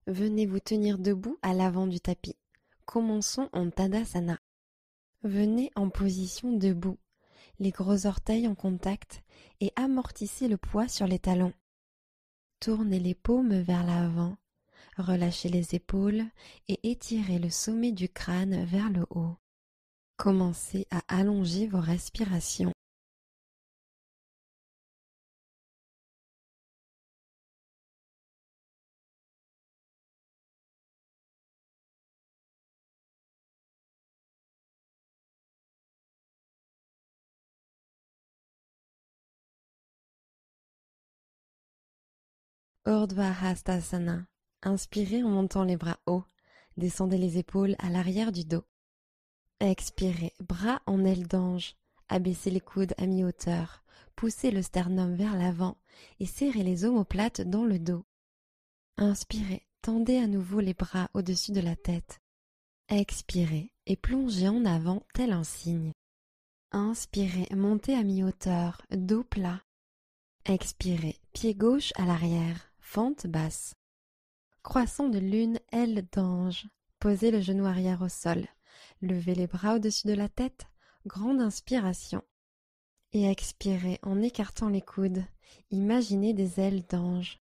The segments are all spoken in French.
Venez vous tenir debout à l'avant du tapis. Commençons en Tadasana. Venez en position debout, les gros orteils en contact et amortissez le poids sur les talons. Tournez les paumes vers l'avant, relâchez les épaules et étirez le sommet du crâne vers le haut. Commencez à allonger vos respirations. Urdhva Hastasana. Inspirez en montant les bras hauts. Descendez les épaules à l'arrière du dos. Expirez, bras en aile d'ange. Abaissez les coudes à mi-hauteur. Poussez le sternum vers l'avant et serrez les omoplates dans le dos. Inspirez, tendez à nouveau les bras au-dessus de la tête. Expirez et plongez en avant tel un cygne. Inspirez, montez à mi-hauteur, dos plat. Expirez, pied gauche à l'arrière, fente basse. Croissant de lune, aile d'ange. Posez le genou arrière au sol. Levez les bras au-dessus de la tête, grande inspiration. Et expirez en écartant les coudes. Imaginez des ailes d'ange.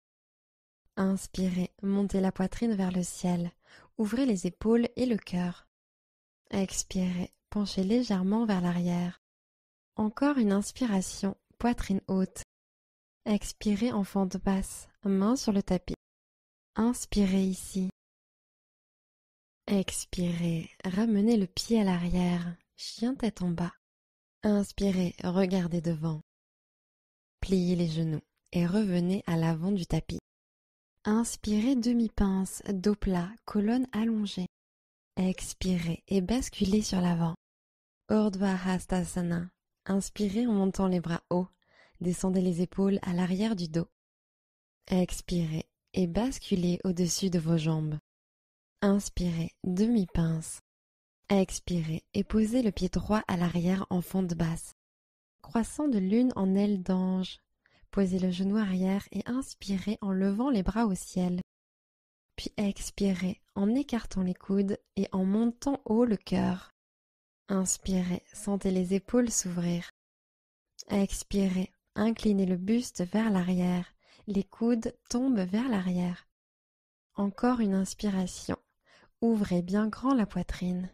Inspirez, montez la poitrine vers le ciel. Ouvrez les épaules et le cœur. Expirez, penchez légèrement vers l'arrière. Encore une inspiration, poitrine haute. Expirez en fente basse, main sur le tapis. Inspirez ici. Expirez, ramenez le pied à l'arrière, chien tête en bas. Inspirez, regardez devant. Pliez les genoux et revenez à l'avant du tapis. Inspirez demi-pince, dos plat, colonne allongée. Expirez et basculez sur l'avant. Urdhva Hastasana. Inspirez en montant les bras hauts. Descendez les épaules à l'arrière du dos. Expirez et basculez au-dessus de vos jambes. Inspirez, demi-pince. Expirez et posez le pied droit à l'arrière en fente basse. Croissant de lune en aile d'ange. Posez le genou arrière et inspirez en levant les bras au ciel. Puis expirez en écartant les coudes et en montant haut le cœur. Inspirez, sentez les épaules s'ouvrir. Expirez, inclinez le buste vers l'arrière. Les coudes tombent vers l'arrière. Encore une inspiration. Ouvrez bien grand la poitrine.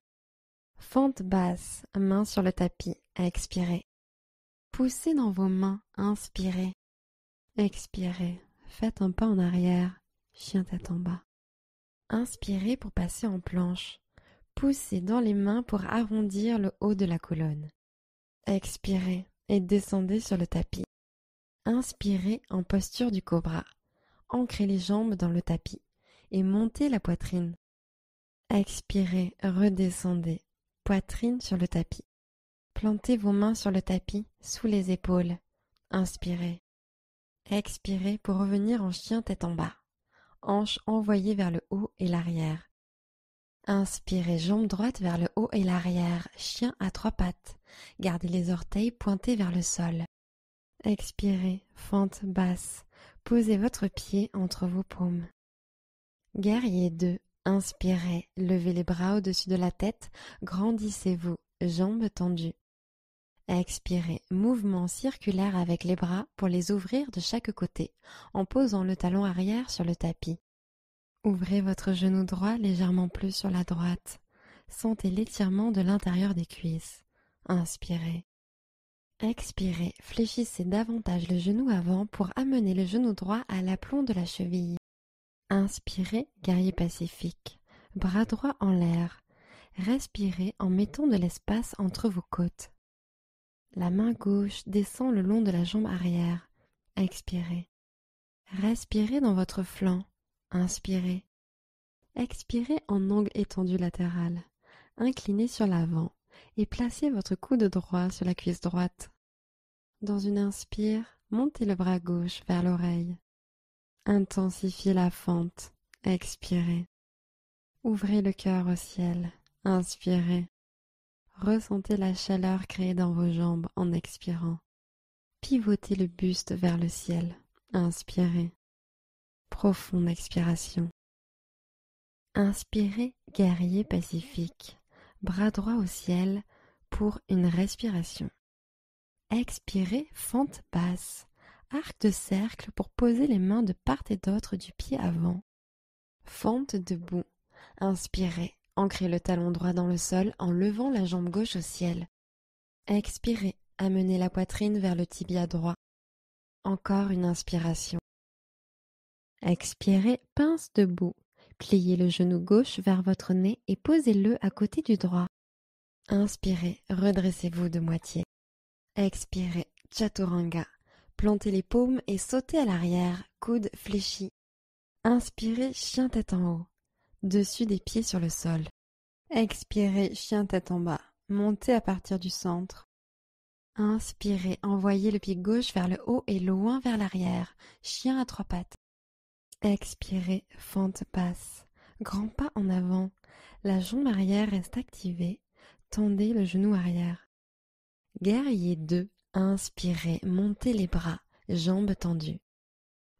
Fente basse, main sur le tapis. Expirez. Poussez dans vos mains. Inspirez. Expirez. Faites un pas en arrière. Chien tête en bas. Inspirez pour passer en planche. Poussez dans les mains pour arrondir le haut de la colonne. Expirez et descendez sur le tapis. Inspirez en posture du cobra. Ancrez les jambes dans le tapis et montez la poitrine. Expirez, redescendez, poitrine sur le tapis. Plantez vos mains sur le tapis, sous les épaules. Inspirez. Expirez pour revenir en chien tête en bas. Hanches envoyées vers le haut et l'arrière. Inspirez, jambe droite vers le haut et l'arrière, chien à trois pattes. Gardez les orteils pointés vers le sol. Expirez, fente basse. Posez votre pied entre vos paumes. Guerrier 2. Inspirez, levez les bras au-dessus de la tête, grandissez-vous, jambes tendues. Expirez, mouvement circulaire avec les bras pour les ouvrir de chaque côté, en posant le talon arrière sur le tapis. Ouvrez votre genou droit légèrement plus sur la droite. Sentez l'étirement de l'intérieur des cuisses. Inspirez. Expirez, fléchissez davantage le genou avant pour amener le genou droit à l'aplomb de la cheville. Inspirez, guerrier pacifique, bras droit en l'air. Respirez en mettant de l'espace entre vos côtes. La main gauche descend le long de la jambe arrière. Expirez. Respirez dans votre flanc. Inspirez. Expirez en angle étendu latéral. Inclinez sur l'avant et placez votre coude droit sur la cuisse droite. Dans une inspire, montez le bras gauche vers l'oreille. Intensifiez la fente. Expirez. Ouvrez le cœur au ciel. Inspirez. Ressentez la chaleur créée dans vos jambes en expirant. Pivotez le buste vers le ciel. Inspirez. Profonde expiration. Inspirez, guerrier pacifique, bras droit au ciel pour une respiration. Expirez, fente basse, arc de cercle pour poser les mains de part et d'autre du pied avant. Fente debout. Inspirez, ancrez le talon droit dans le sol en levant la jambe gauche au ciel. Expirez, amenez la poitrine vers le tibia droit. Encore une inspiration. Expirez, pince debout. Pliez le genou gauche vers votre nez et posez-le à côté du droit. Inspirez, redressez-vous de moitié. Expirez, chaturanga. Plantez les paumes et sautez à l'arrière, coudes fléchis. Inspirez, chien tête en haut. Dessus des pieds sur le sol. Expirez, chien tête en bas. Montez à partir du centre. Inspirez, envoyez le pied gauche vers le haut et loin vers l'arrière. Chien à trois pattes. Expirez, fente basse. Grand pas en avant. La jambe arrière reste activée. Tendez le genou arrière. Guerrier 2. Inspirez, montez les bras, jambes tendues.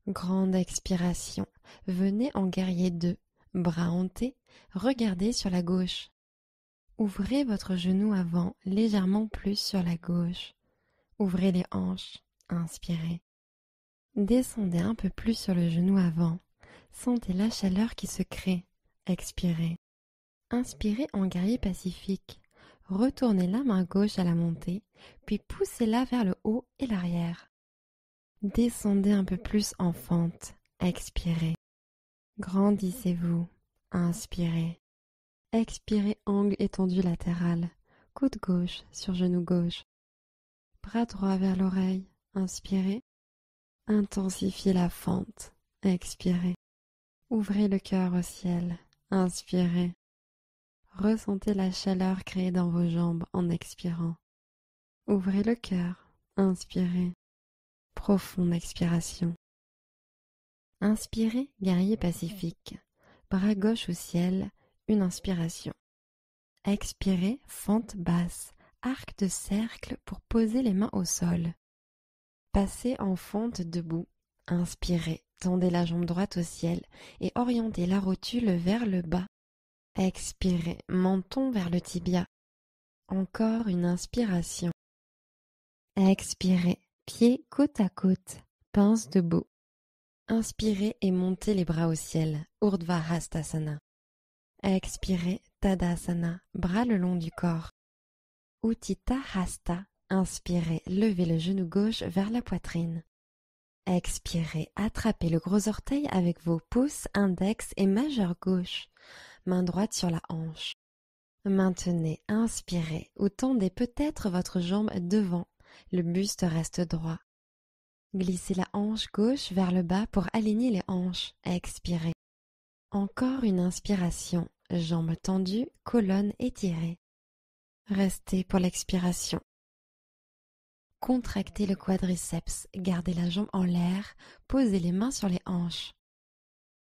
Grande expiration. Venez en guerrier 2. Bras hantés, regardez sur la gauche. Ouvrez votre genou avant, légèrement plus sur la gauche. Ouvrez les hanches. Inspirez. Descendez un peu plus sur le genou avant. Sentez la chaleur qui se crée. Expirez. Inspirez en guerrier pacifique. Retournez la main gauche à la montée, puis poussez-la vers le haut et l'arrière. Descendez un peu plus en fente. Expirez. Grandissez-vous. Inspirez. Expirez, angle étendu latéral. Coude gauche sur genou gauche. Bras droit vers l'oreille. Inspirez. Intensifiez la fente. Expirez. Ouvrez le cœur au ciel. Inspirez. Ressentez la chaleur créée dans vos jambes en expirant. Ouvrez le cœur. Inspirez. Profonde expiration. Inspirez, guerrier pacifique. Bras gauche au ciel, une inspiration. Expirez, fente basse, arc de cercle pour poser les mains au sol. Passez en fente debout. Inspirez, tendez la jambe droite au ciel et orientez la rotule vers le bas. Expirez, menton vers le tibia. Encore une inspiration. Expirez, pieds côte à côte, pince debout. Inspirez et montez les bras au ciel, Urdhva Hastasana. Expirez, Tadasana, bras le long du corps. Utthita Hasta, inspirez, levez le genou gauche vers la poitrine. Expirez, attrapez le gros orteil avec vos pouces, index et majeur gauche. Main droite sur la hanche. Maintenez, inspirez, ou tendez peut-être votre jambe devant. Le buste reste droit. Glissez la hanche gauche vers le bas pour aligner les hanches. Expirez. Encore une inspiration. Jambes tendues, colonne étirée. Restez pour l'expiration. Contractez le quadriceps. Gardez la jambe en l'air. Posez les mains sur les hanches.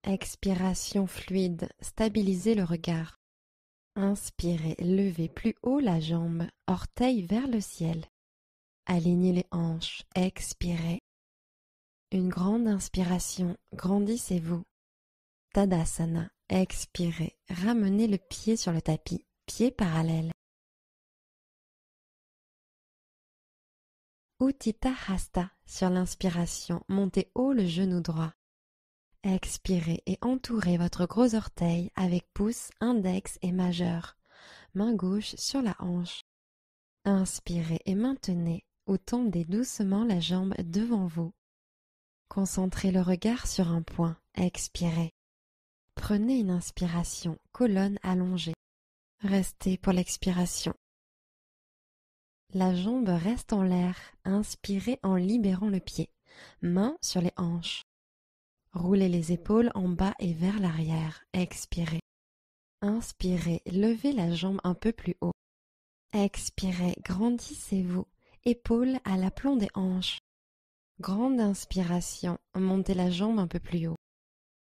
Expiration fluide. Stabilisez le regard. Inspirez. Levez plus haut la jambe. Orteil vers le ciel. Alignez les hanches. Expirez. Une grande inspiration, grandissez-vous. Tadasana, expirez, ramenez le pied sur le tapis, pied parallèle. Utthita Hasta, sur l'inspiration, montez haut le genou droit. Expirez et entourez votre gros orteil avec pouce, index et majeur. Main gauche sur la hanche. Inspirez et maintenez ou tendez doucement la jambe devant vous. Concentrez le regard sur un point. Expirez. Prenez une inspiration, colonne allongée. Restez pour l'expiration. La jambe reste en l'air. Inspirez en libérant le pied. Main sur les hanches. Roulez les épaules en bas et vers l'arrière. Expirez. Inspirez, levez la jambe un peu plus haut. Expirez, grandissez-vous. Épaules à l'aplomb des hanches. Grande inspiration, montez la jambe un peu plus haut.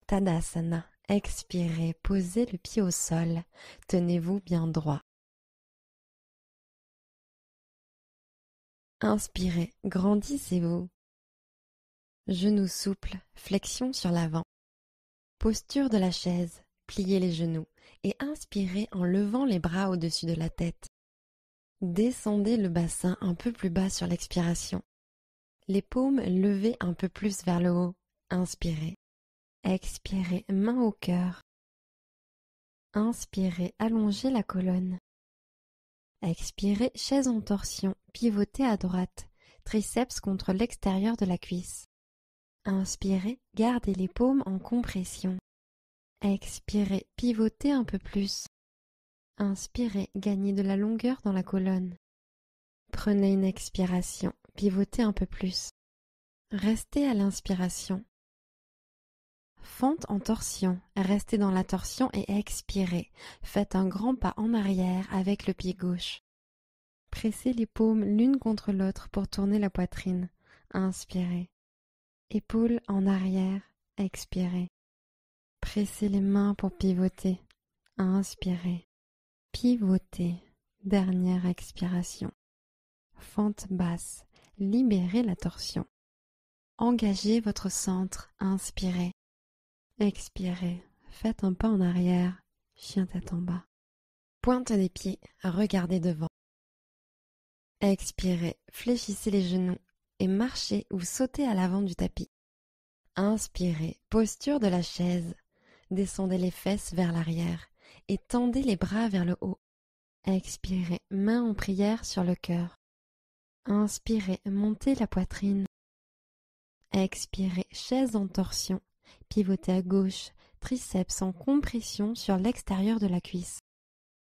Tadasana, expirez, posez le pied au sol, tenez-vous bien droit. Inspirez, grandissez-vous. Genoux souples, flexion sur l'avant. Posture de la chaise, Pliez les genoux et inspirez en levant les bras au-dessus de la tête. Descendez le bassin un peu plus bas sur l'expiration. Les paumes levées un peu plus vers le haut. Inspirez. Expirez, main au cœur. Inspirez, allongez la colonne. Expirez, chaise en torsion, pivotez à droite, triceps contre l'extérieur de la cuisse. Inspirez, gardez les paumes en compression. Expirez, pivotez un peu plus. Inspirez, gagnez de la longueur dans la colonne. Prenez une expiration, pivotez un peu plus. Restez à l'inspiration. Fente en torsion, restez dans la torsion et expirez. Faites un grand pas en arrière avec le pied gauche. Pressez les paumes l'une contre l'autre pour tourner la poitrine. Inspirez. Épaules en arrière, expirez. Pressez les mains pour pivoter. Inspirez. Pivotez. Dernière expiration. Fente basse. Libérez la torsion. Engagez votre centre. Inspirez. Expirez. Faites un pas en arrière. Chien tête en bas. Pointe des pieds. Regardez devant. Expirez. Fléchissez les genoux et marchez ou sautez à l'avant du tapis. Inspirez. Posture de la chaise. Descendez les fesses vers l'arrière et tendez les bras vers le haut. Expirez, main en prière sur le cœur. Inspirez, montez la poitrine. Expirez, chaise en torsion, pivotez à gauche, triceps en compression sur l'extérieur de la cuisse.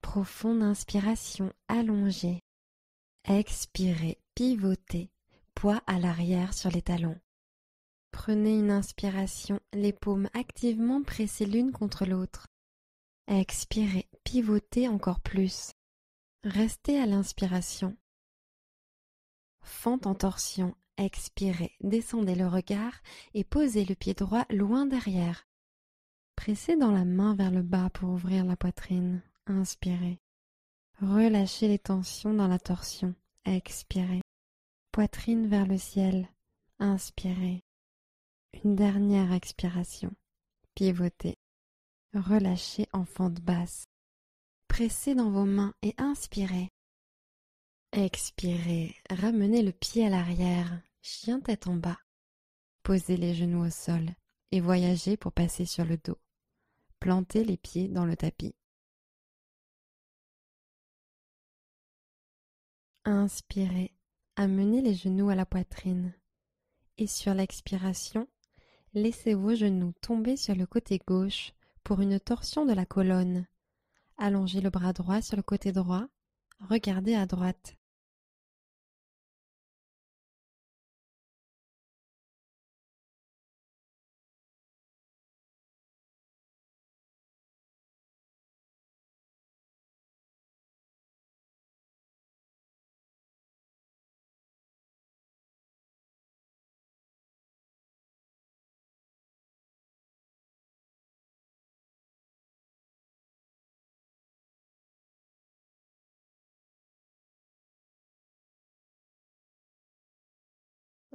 Profonde inspiration, allongée. Expirez, pivotez, poids à l'arrière sur les talons. Prenez une inspiration, les paumes activement pressées l'une contre l'autre. Expirez, pivotez encore plus. Restez à l'inspiration. Fente en torsion, expirez, descendez le regard et posez le pied droit loin derrière. Pressez dans la main vers le bas pour ouvrir la poitrine. Inspirez. Relâchez les tensions dans la torsion. Expirez. Poitrine vers le ciel. Inspirez. Une dernière expiration. Pivotez. Relâchez en fente basse. Pressez dans vos mains et inspirez. Expirez, ramenez le pied à l'arrière, chien tête en bas. Posez les genoux au sol et voyagez pour passer sur le dos. Plantez les pieds dans le tapis. Inspirez, amenez les genoux à la poitrine. Et sur l'expiration, laissez vos genoux tomber sur le côté gauche pour une torsion de la colonne. Allongez le bras droit sur le côté droit. Regardez à droite.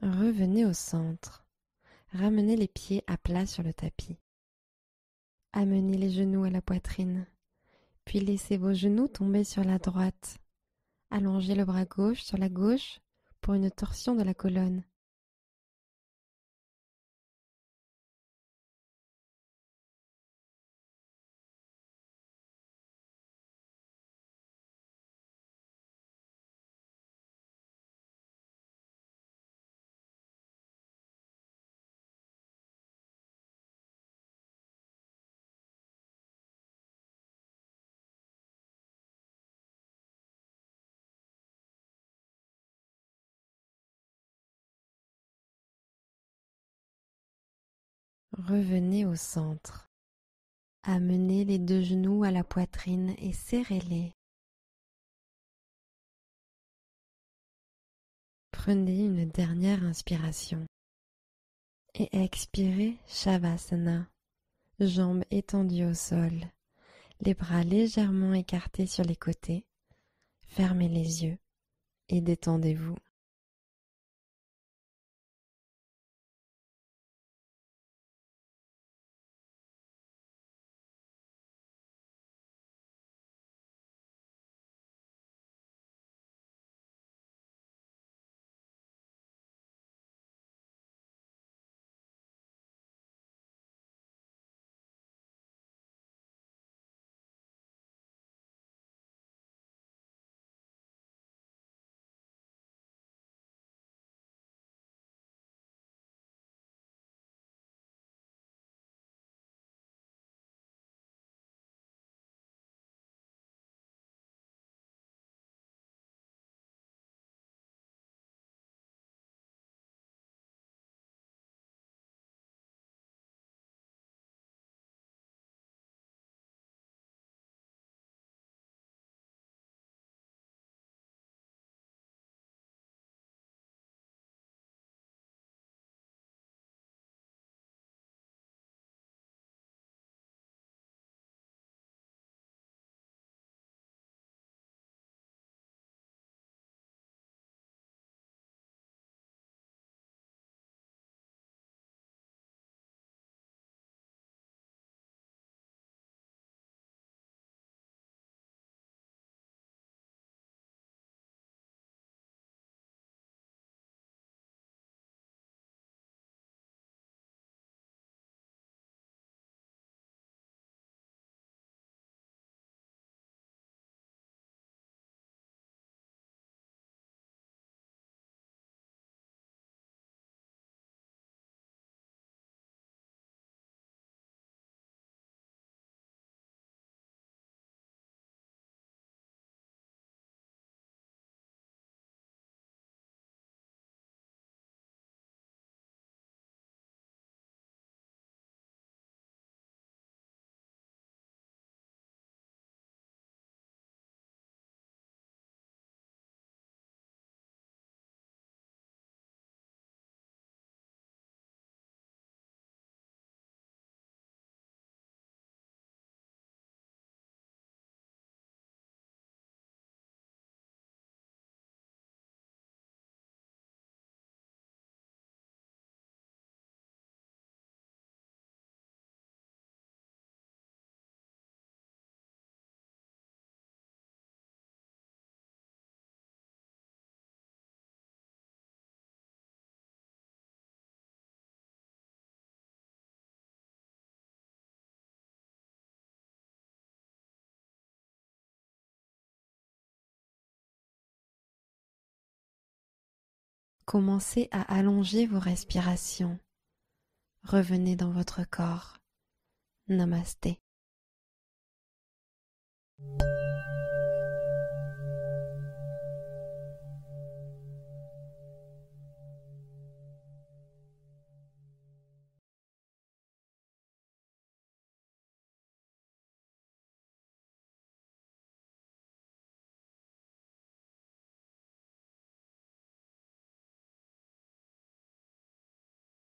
Revenez au centre. Ramenez les pieds à plat sur le tapis. Amenez les genoux à la poitrine. Puis laissez vos genoux tomber sur la droite. Allongez le bras gauche sur la gauche pour une torsion de la colonne. Revenez au centre. Amenez les deux genoux à la poitrine et serrez-les. Prenez une dernière inspiration. Et expirez Shavasana. Jambes étendues au sol. Les bras légèrement écartés sur les côtés. Fermez les yeux et détendez-vous. Commencez à allonger vos respirations. Revenez dans votre corps. Namasté.